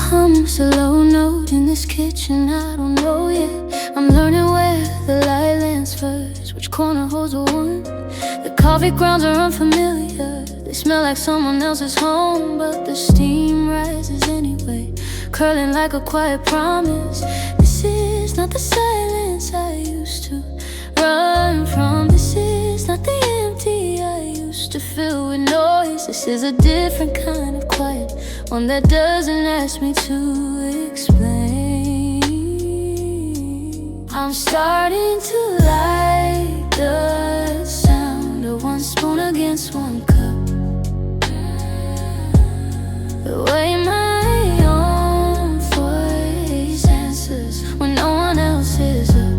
hums a low note in this kitchen, I don't know yet. I'm learning where the light lands first, which corner holds the one. The coffee grounds are unfamiliar, they smell like someone else's home, but the steam rises anyway, curling like a quiet promise. This is not the silence I used to run from. This is not the empty I used to fill with noise. This is a different kind of quiet, one that doesn't ask me to explain. I'm starting to like the sound of one spoon against one cup, the way my own voice answers when no one else is up.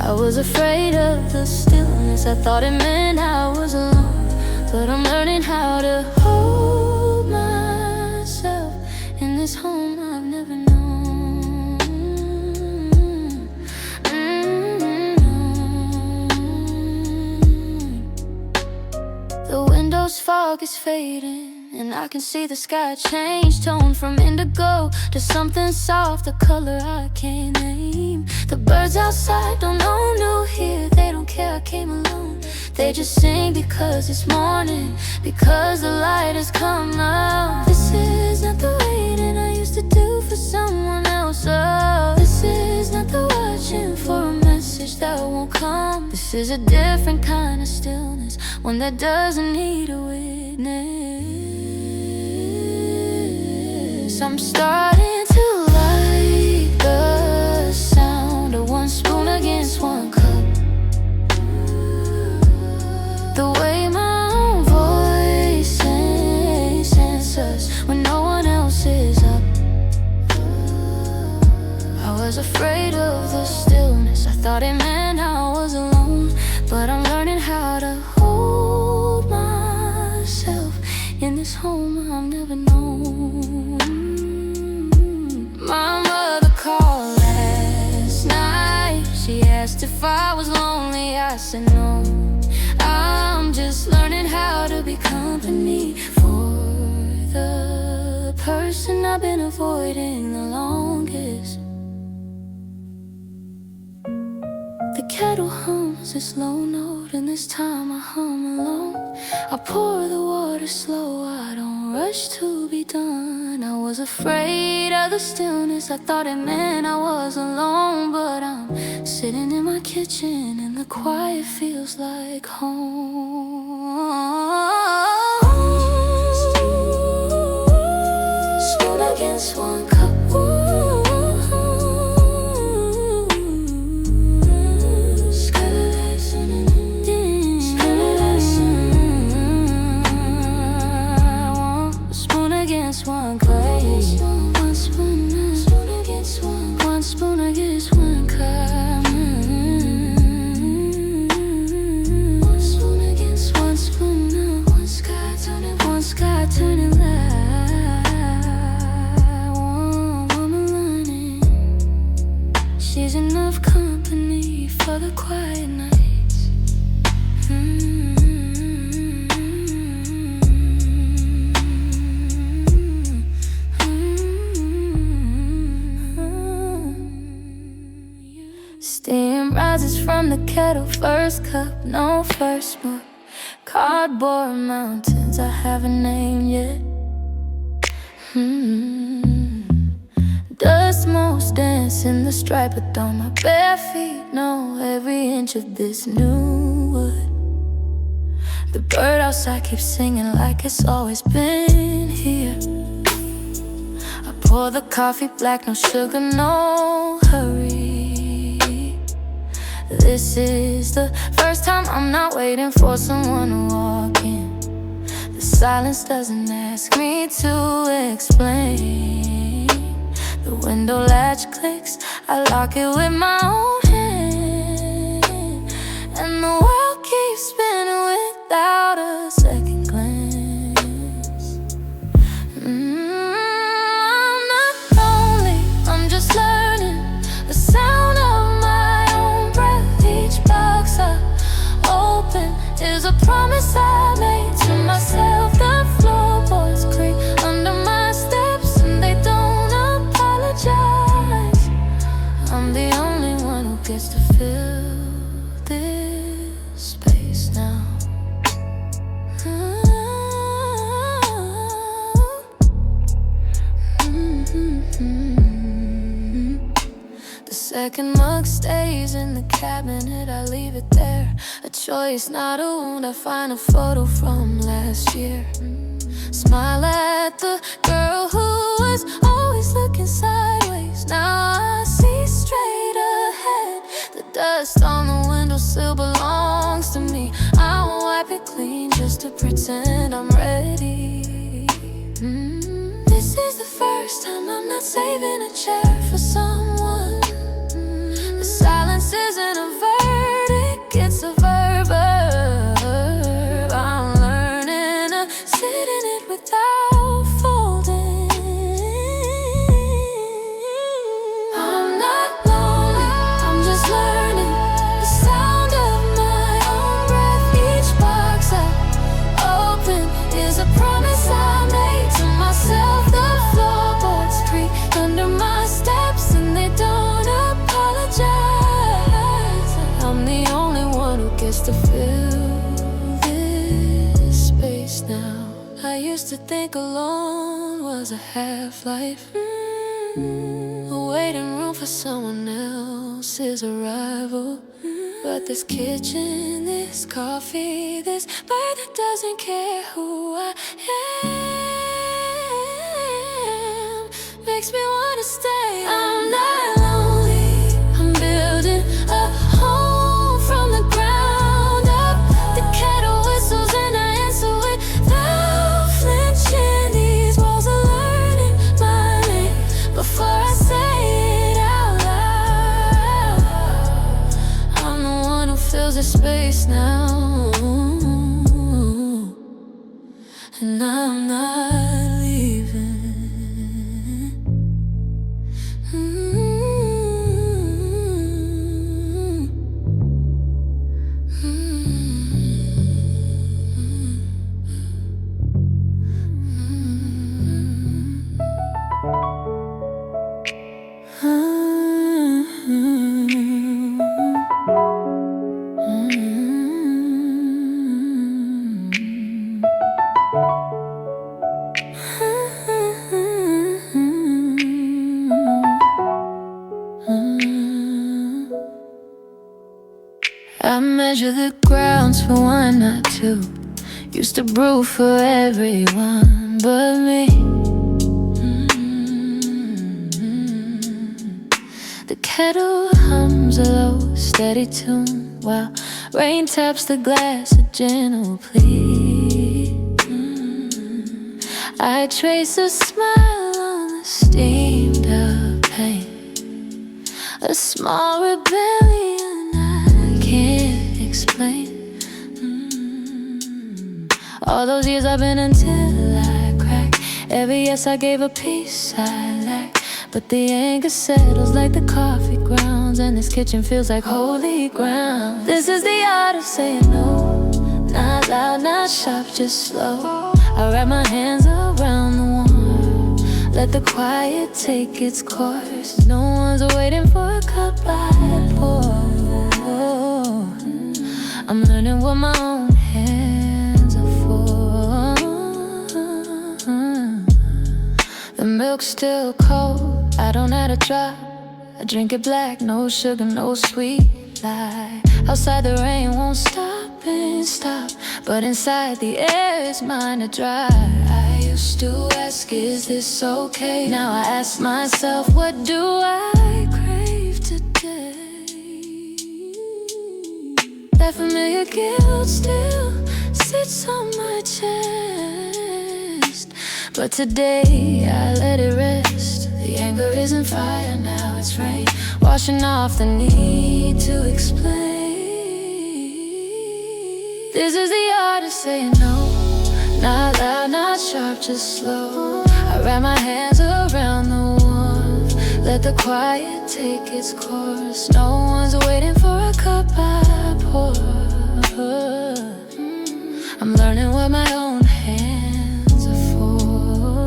I was afraid of the stillness, I thought it meant I was alone, but I'm learning how to hold myself in this home I've never known. The window's fog is fading, and I can see the sky change tone from indigo to something soft, a color I can't name. The birds outside don't know no here, they don't care I came alone. They just sing because it's morning, because the light has come out. This is not the waiting I used to do for someone else. Oh, this is not the watching for a message that won't come. This is a different kind of stillness, one that doesn't need a witness. I'm starting to like the sound of one spoon against one cup, the way my own voice answers when no one else is up. I was afraid of the stillness, I thought it meant I was alone, but I'm learning how to hold myself in this home I've never known. My mother called last night, she asked if I was lonely, I said no. I'm just learning how to be company for the person I've been avoiding the longest. The kettle hums this low note, and this time I hum alone. I pour the water slow, I don't rush to be done. I was afraid of the stillness, I thought it meant I was alone, but I'm sitting in my kitchen and the quiet feels like home. Spoon against one cup. One glaze, one spoon, spoon against one spoon against one cup. One spoon against one spoon, one sky turning light. One woman learning, she's enough company for the quiet nights. Steam rises from the kettle, first cup, no first smoke. Cardboard mountains I haven't named yet. Dust motes dance in the stripe, but on my bare feet know every inch of this new wood. The bird outside keeps singing like it's always been here. I pour the coffee black, no sugar, no hurry. This is the first time I'm not waiting for someone to walk in. The silence doesn't ask me to explain. The window latch clicks, I lock it with my own hand, and the world keeps spinning without a second glance. I'm not lonely, I'm just learning the sound of my own breath. Each box I open is a promise I made to myself. The floorboards creak under my space now. The second mug stays in the cabinet, I leave it there. A choice, not a wound. I find a photo from last year. Smile at the girl who was always looking sideways. Now I see straight ahead. The dust on the windowsill belongs to me. I'll wipe it clean just to pretend I'm ready. This is the first time I'm not saving a chair for someone. The silence isn't a verdict, it's a verb. I'm learning to sit in it without folding. I'm not lonely, I'm just learning the sound of my own breath. Each box I open is a promise I made to myself. The floorboards creak under my steps and they don't apologize. I'm the only one who gets to fill this space now. I used to think alone was a half-life, a waiting room for someone else's arrival. But this kitchen, this coffee, this bird that doesn't care who I am makes me wanna stay. I'm not lonely, I'm building a home from the ground up. The kettle whistles and I answer without flinching. These walls are learning my name before I say it out loud. I'm the one who fills the space now, and I'm not leaving. I measure the grounds for one, not two. Used to brew for everyone but me. The kettle hums a low, steady tune while rain taps the glass, a gentle plea. I trace a smile on the steamed up paint, a small rebellion I can't explain. All those years I've been until I crack. Every yes I gave a piece I lack, but the anger settles like the coffee grounds, and this kitchen feels like holy ground. This is the art of saying no, not loud, not sharp, just slow. I wrap my hands around the warmth, let the quiet take its course. No one's waiting for a cup I pour. I'm learning what my own hands are for. The milk's still cold, I don't add a drop. I drink it black, no sugar, no sweet lie. Outside the rain won't stop and stop, but inside the air is mine to dry. I used to ask, is this okay? Now I ask myself, what do I crave today? That familiar guilt still sits on my chest, but today I let it rest. The anger isn't fire, now it's rain, washing off the need to explain. This is the art of saying no, not loud, not sharp, just slow. I wrap my hands around the warmth, let the quiet take its course. No one's waiting for a cup I pour. I'm learning what my own hands are for.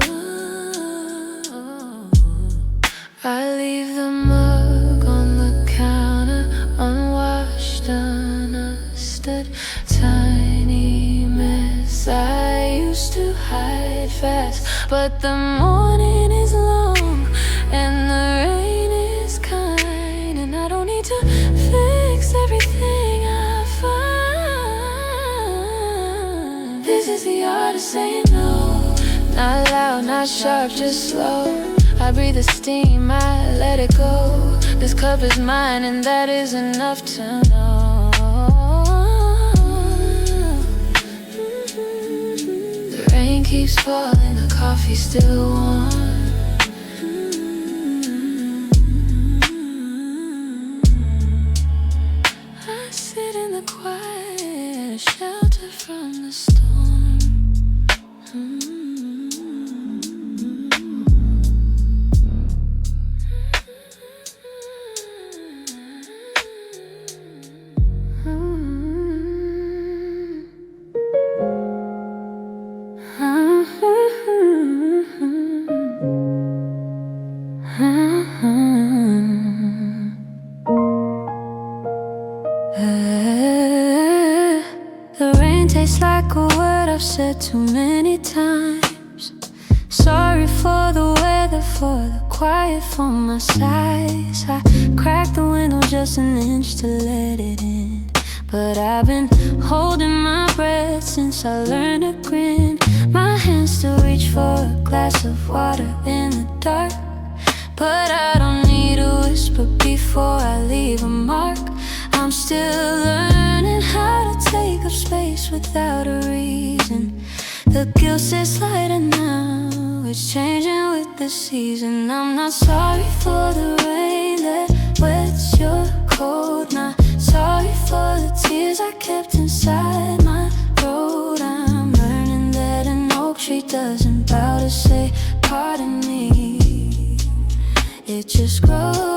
I leave the mug on the counter, unwashed, unassuming. just a tiny mess. I used to hide fast, but the morning is long and the rain is kind, and I don't need to fix everything I find. This is the art of saying no. Not loud, not sharp, just slow. I breathe the steam, I let it go. This cup is mine and that is enough to know. The rain keeps falling, the coffee's still warm. I sit in the quiet, sheltered from the storm. The rain tastes like a word I've said too many times. Sorry for the weather, for the quiet, for my sighs. I cracked the window just an inch to let it in, but I've been holding my breath since I learned to grin. My hands still reach for a glass of water in the dark, but I don't need a whisper before I leave a mark. I'm still learning how to take up space without a reason. The guilt sits lighter now, it's changing with the season. I'm not sorry for the rain that wets your coat. Not sorry for the tears I kept inside my throat. I'm learning that an oak tree doesn't bow to say pardon me, it just grows.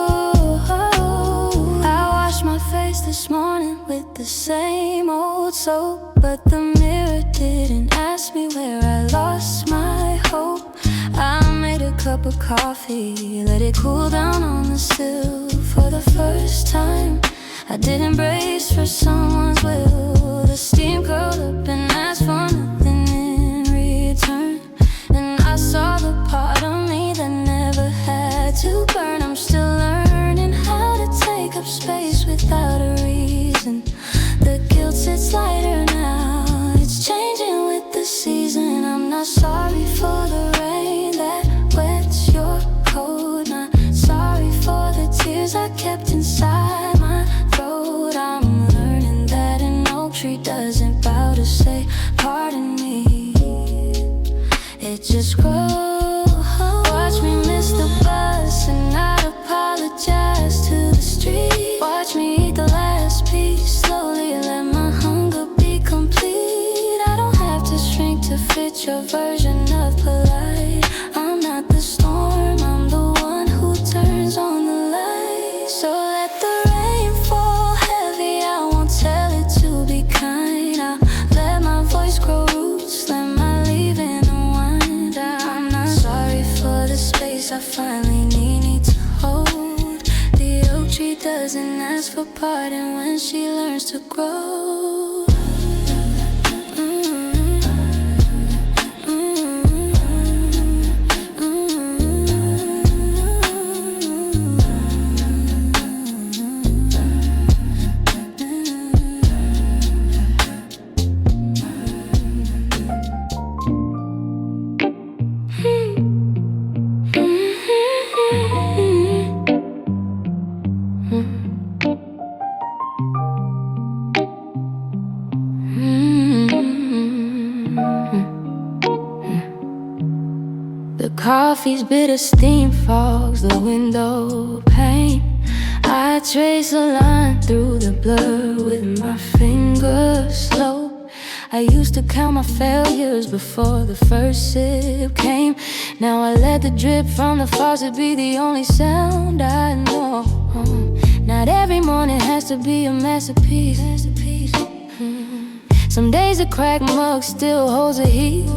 I washed my face this morning with the same old soap, but the mirror didn't ask me where I lost my hope. I made a cup of coffee, let it cool down on the sill. For the first time, I didn't brace for someone's will. The steam curled up and asked for nothing in return, and I saw the part of me that never had to burn. I'm still learning how to take up space without a reason. The guilt sits lighter now, it's changing with the season. I'm not sorry for the rain that wets your coat. Not sorry for the tears I kept inside my throat. I'm learning that an oak tree doesn't bow to say pardon me, it just grows. Watch me miss the bus and not apologize to the street. Watch me eat the last piece slowly, let my hunger be complete. I don't have to shrink to fit your version of polite. I'm not the storm, I'm the one who turns on the light. So let the rain fall heavy, I won't tell it to be kind. I'll let my voice grow roots, let my leaving unwind. I'm not sorry for the space I finally need to hold. The oak tree doesn't ask for pardon when she learns to grow. The coffee's bitter steam fogs the window pane. I trace a line through the blur with my fingers slow. I used to count my failures before the first sip came. Now I let the drip from the faucet be the only sound I know. Not every morning has to be a masterpiece. Some days a cracked mug still holds a heat.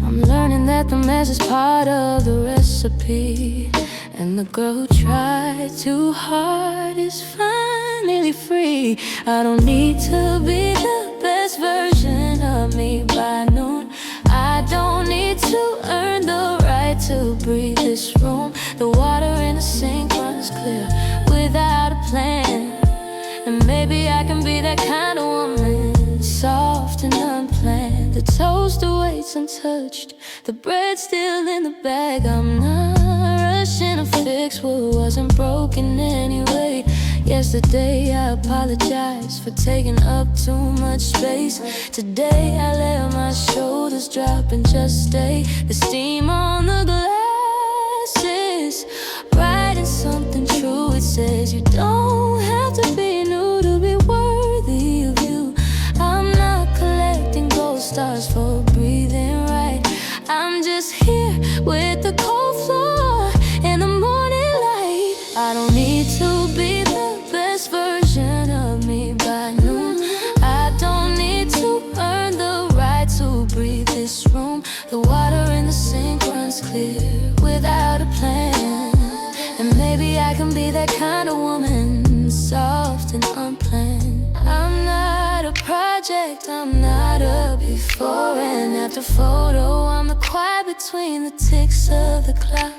I'm learning that the mess is part of the recipe, and the girl who tried too hard is finally completely free. I don't need to be the best version of me by noon. I don't need to earn the right to breathe this room. The water in the sink runs clear without a plan. And maybe I can be that kind of woman, soft and unplanned. The toaster waits untouched, the bread still in the bag. I'm not rushing to fix what wasn't broken anyway. Yesterday I apologized for taking up too much space. Today I let my shoulders drop and just stay. The steam on the glasses, writing something true. It says you don't have to be new to be worthy of you. I'm not collecting gold stars for breathing right. I'm just here with the cold floor and the morning light. I don't need to be the best version of me by noon. I don't need to earn the right to breathe this room. The water in the sink runs clear without a plan. And maybe I can be that kind of woman, soft and unplanned. I'm not a project, I'm not a before and after photo. I'm the quiet between the ticks of the clock,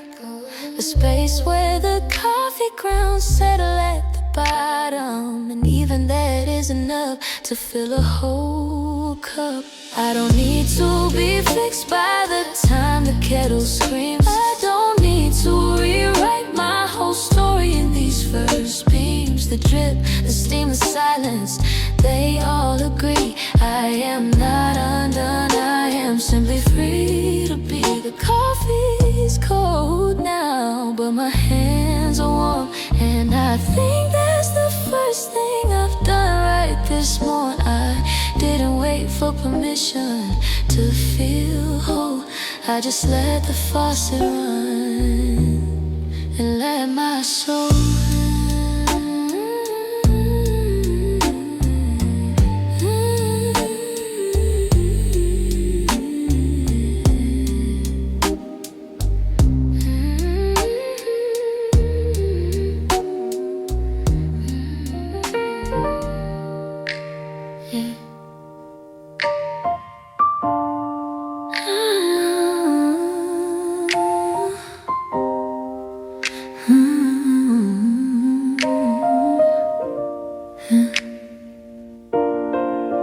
the space where the coffee grounds settle at the bottom. And even that is enough to fill a whole cup. I don't need to be fixed by the time the kettle screams. I don't need to rewrite my whole story in these first beams. The drip, the steam, the silence, they all agree I am not undone, I am simply free to be. The coffee's cold now, but my hands are warm. And I think that's the first thing I've done right this morning. I didn't wait for permission to feel whole. I just let the faucet run and let my soul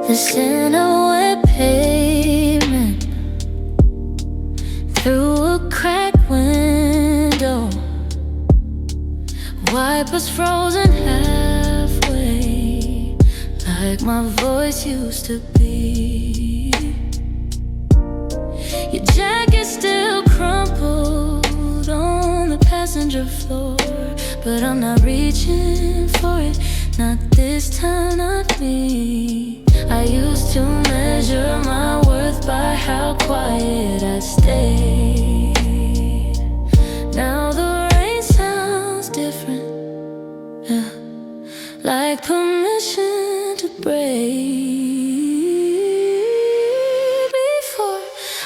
the scent of wet pavement through a cracked window, wipers frozen halfway, like my voice used to be. Your jacket still crumpled on the passenger floor, but I'm not reaching for it, not this time, not me. I used to measure my worth by how quiet I stayed. Now the rain sounds different, yeah, like permission to breathe. Before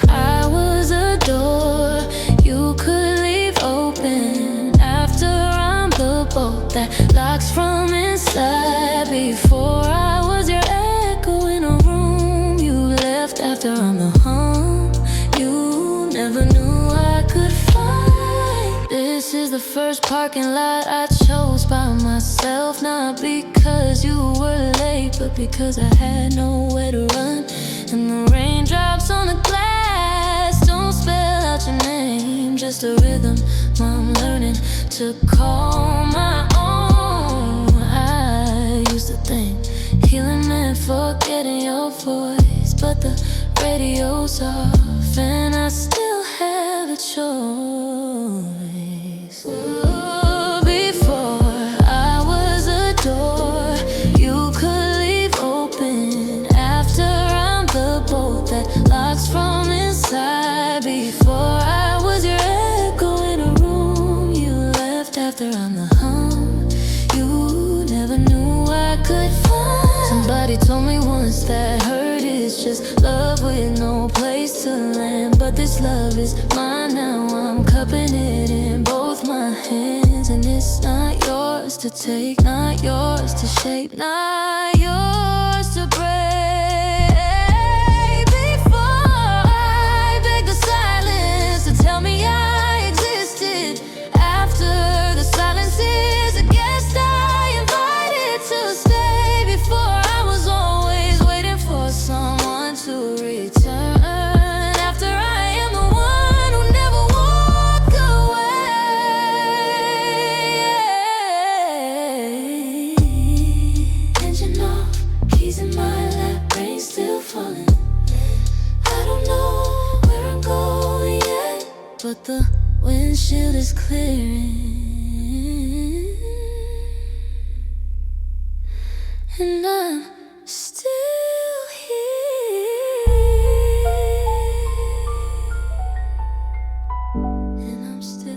I was a door you could leave open. After I'm the bolt that locks from inside. Before I was your echo in a room you left. After I'm the hum you never knew I could find. This is the first parking lot I chose by myself, not because you were late, but because I had nowhere to run. And the raindrops on the glass don't spell out your name, just a rhythm I'm learning to call my own. I used to think healing meant forgetting your voice, but the radio's off and I still have a choice. Ooh, before I was a door you could leave open. After I'm the bolt that locks from inside. Before I was your echo in a room you left. After I'm the hum you never knew I could find. Somebody told me once that hurt is just love with no place to land. But this love is mine now, I'm cupping it in both my hands. And it's not yours to take, not yours to shape, not yours to break. Before I beg the silence to tell me I existed, after the silence is a guest I invited to stay. Before I was always waiting for someone to return, after I am the one who never walked away. Engine off, keys in my lap, rain still falling. I don't know where I'm going yet, but the windshield is clearing, and I'm still here, and I'm still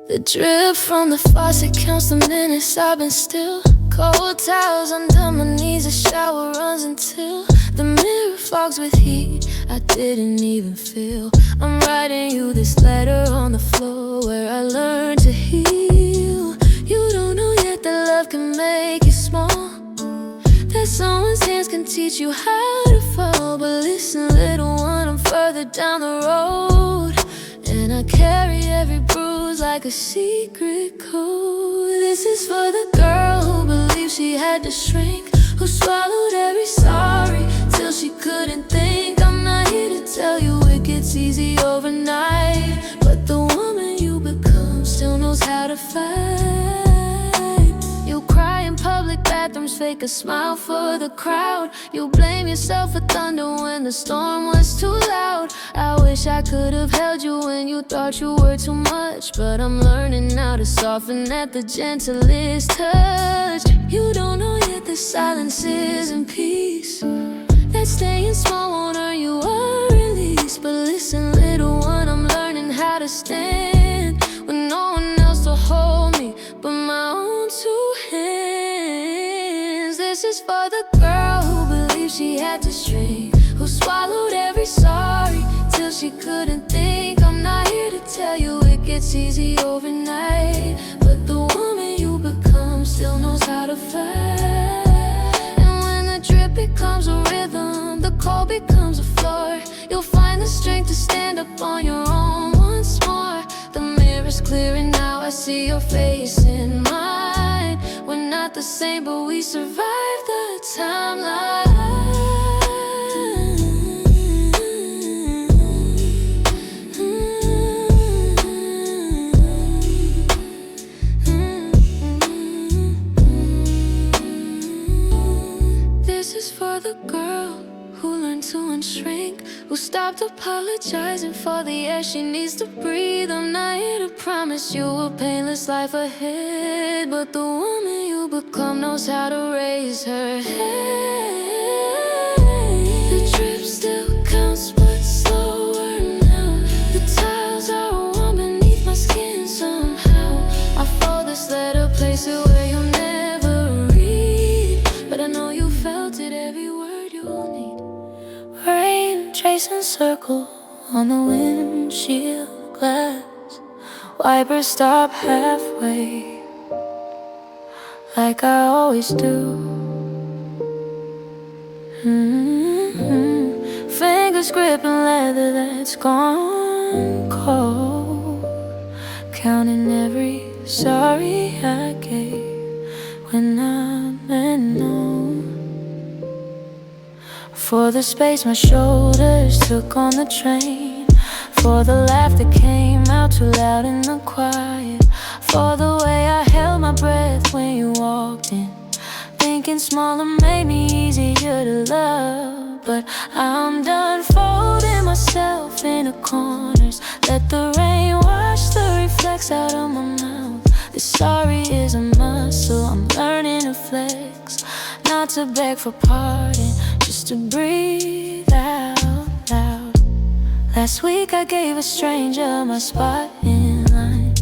The drip from the faucet counts the minutes I've been still. Cold towels under my knees, a shower runs until the mirror fogs with heat I didn't even feel. I'm writing you this letter on the floor where I learned to heal. You don't know yet that love can make you small, that someone's hands can teach you how to fall. But listen, little one, I'm further down the road, and I carry every bruise like a secret code. This is for the girl who believed she had to shrink, who swallowed every sorry till she couldn't think. I'm not here to tell you it gets easy overnight, but the woman you become still knows how to fight. You'll cry in public bathrooms, fake a smile for the crowd. You'll blame yourself for thunder when the storm was too loud. I wish I could have held you when you thought you were too much, but I'm learning now to soften at the gentlest touch. You don't know yet that silence isn't peace, that staying small won't earn you a release. But listen, little one, I'm learning how to stand with no one else to hold me but my own two hands. This is for the girl who believed she had to shrink, who swallowed every sorry till she couldn't think. I'm not here to tell you it gets easy overnight, but the woman you become still knows how to fight. And when the drip becomes a rhythm, the cold becomes a floor, you'll find the strength to stand up on your own once more. The mirror's clearing now, I see your face in mine. We're not the same, but we survived the timeline. This is for the girl who learned to unshrink, who stopped apologizing for the air she needs to breathe. I'm not here to promise you a painless life ahead, but the woman you become knows how to raise her head. The drip still counts, but slower now. The tiles are warm beneath my skin somehow. I fold this letter, place it where you'll never read, but I know you felt it, every word you'll need. Rain tracing circle on the windshield glass, wipers stop halfway like I always do. Fingers gripping leather that's gone cold, counting every sorry I gave when I meant no. For the space my shoulders took on the train, for the laugh that came out too loud in the quiet, for the way I held my breath when you walked in. Thinking smaller made me easier to love, but I'm done folding myself into corners. Let the rain wash the reflex out of my mouth. This sorry is a muscle I'm learning to flex, not to beg for pardon, just to breathe out. Last week I gave a stranger my spot in line,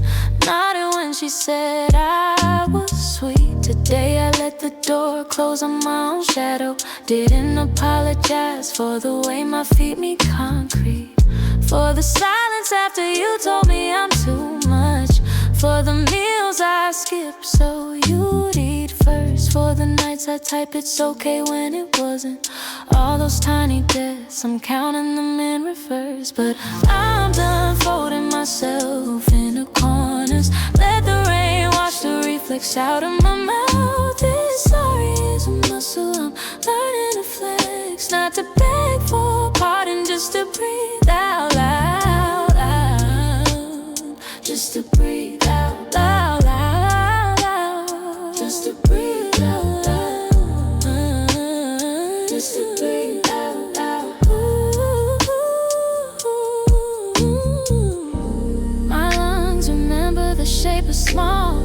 nodded when she said I was sweet. Today I let the door close on my own shadow. Didn't apologize for the way my feet meet concrete, for the silence after you told me I'm too much, for the meals I skip so you'd eat first, for the nights I type it's okay when it wasn't. All those tiny deaths, I'm counting them in reverse. But I'm done folding myself into corners. Let the rain wash the reflex out of my mouth. This sorry is a muscle I'm learning to flex, not to beg for pardon, just to breathe out loud, loud. Just to breathe out loud, loud, loud. Just to breathe out loud, just to breathe out loud. My lungs remember the shape of small,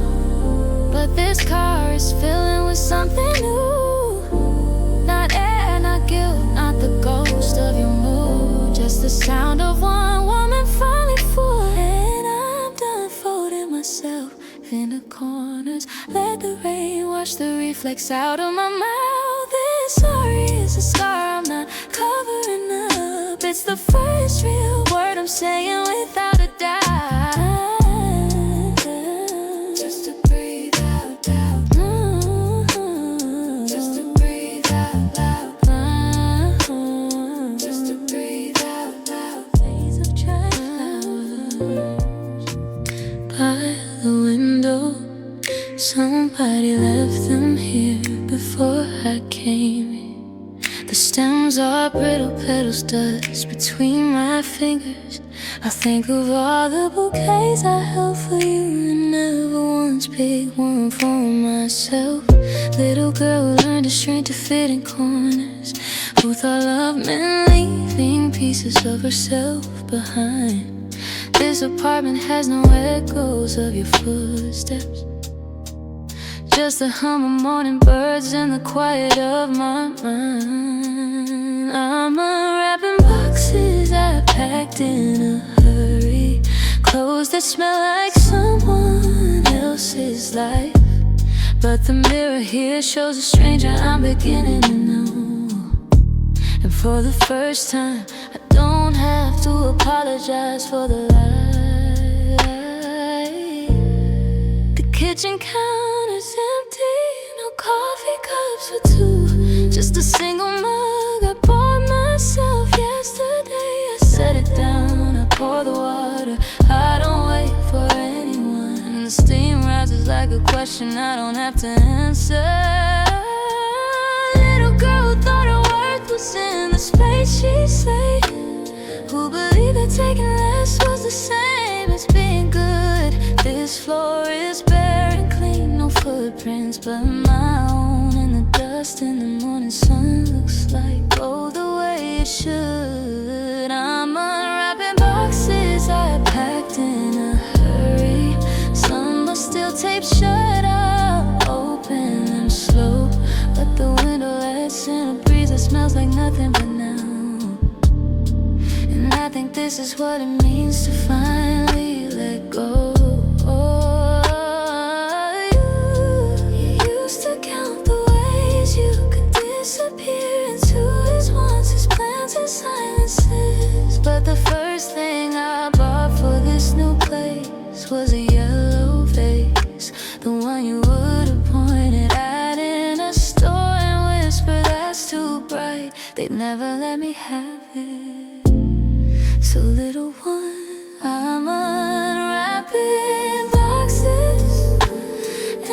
but this car is filling with something new. Not air, not guilt, not the ghost of your mood, just the sound of one woman finally full. And I'm done folding myself into corners. Let the rain wash the reflex out of my mouth. This sorry is a scar I'm not covering up. It's the first real word I'm saying without a doubt. Just to breathe out loud. Just to breathe out loud. Just to breathe out loud. Days of by the window, somebody left them here before I came in. The stems are brittle petals, dust between my fingers. I think of all the bouquets I held for you and never once picked one for myself. Little girl who learned to shrink to fit in corners, who thought love meant leaving pieces of herself behind. This apartment has no echoes of your footsteps, just the hum of morning birds and the quiet of my mind. I'm unwrapping boxes I packed in a hurry, clothes that smell like someone else's life. But the mirror here shows a stranger I'm beginning to know. And for the first time, I don't have to apologize for the lie. The kitchen counter's empty, no coffee cups for two, just a single mug I bought myself yesterday. I set it down, I pour the water, I don't wait for anyone. And the steam rises like a question I don't have to answer. Little girl who thought her worth was in the space she saved, who believed that taking less was the same as being good. This floor is bare and clean, no footprints but my own. And the dust in the morning sun looks like gold the way it should. I'm unwrapping boxes I packed in a hurry. Some are still taped shut, I'll open them slow. Let the window lets in a breeze that smells like nothing but now. And I think this is what it means to finally let go. You used to count the ways you could disappear into his wants, his plans, his silences. But the first thing I bought for this new place was a yellow vase, the one you would have pointed at in a store and whispered, "That's too bright." They'd never let me have it. So little one, I'm unwrapping boxes,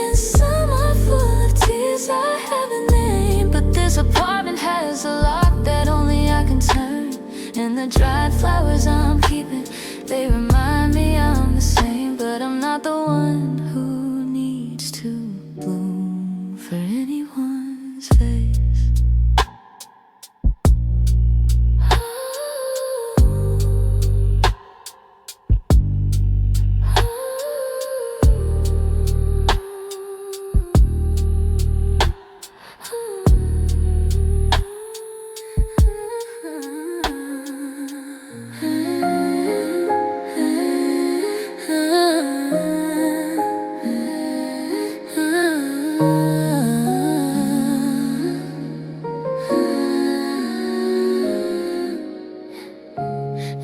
and some are full of tears I haven't named. But this apartment has a lock that only I can turn, and the dried flowers I'm keeping, they remind me I'm the same. But I'm not the one who needs to bloom for anyone's face.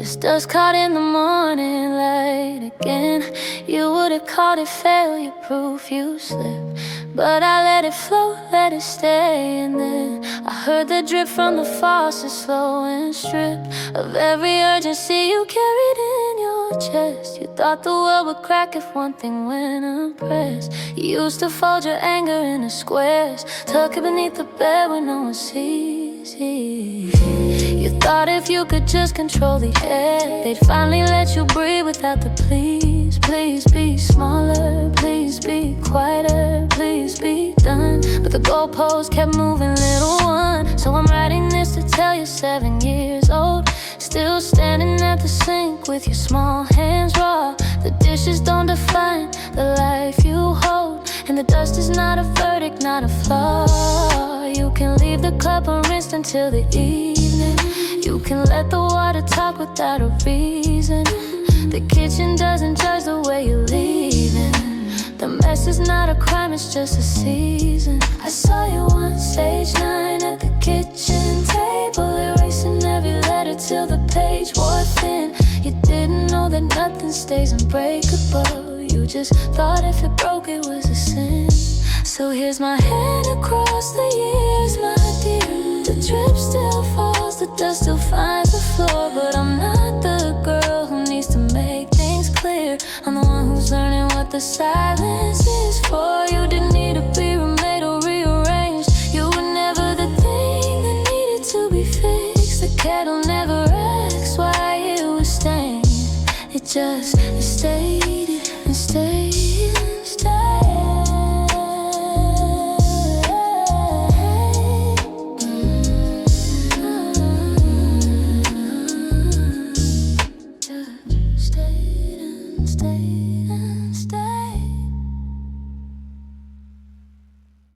This dust caught in the morning light again. You would've called it failure proof you slipped, but I let it flow, let it stay. And then I heard the drip from the faucet slow and stripped of every urgency you carried in your chest. You thought the world would crack if one thing went unpressed. You used to fold your anger into squares, tuck it beneath the bed when no one sees. You thought if you could just control the air, they'd finally let you breathe without the please. Please be smaller, please be quieter, please be done. But the goalposts kept moving, little one. So I'm writing this to tell you 7 years old, still standing at the sink with your small hands raw. The dishes don't define the life you hold, and the dust is not a verdict, not a flaw. You can leave the cup unrinsed until the evening. You can let the water talk without a reason. The kitchen doesn't judge the way you're leaving. The mess is not a crime, it's just a season. I saw you on stage 9 at the kitchen table, erasing every letter till the page wore thin. You didn't know that nothing stays unbreakable. You just thought if it broke it was a sin. So here's my hand across the years, my dear. The drip still falls, the dust still finds the floor, but I'm not the girl who needs to make things clear. I'm the one who's learning what the silence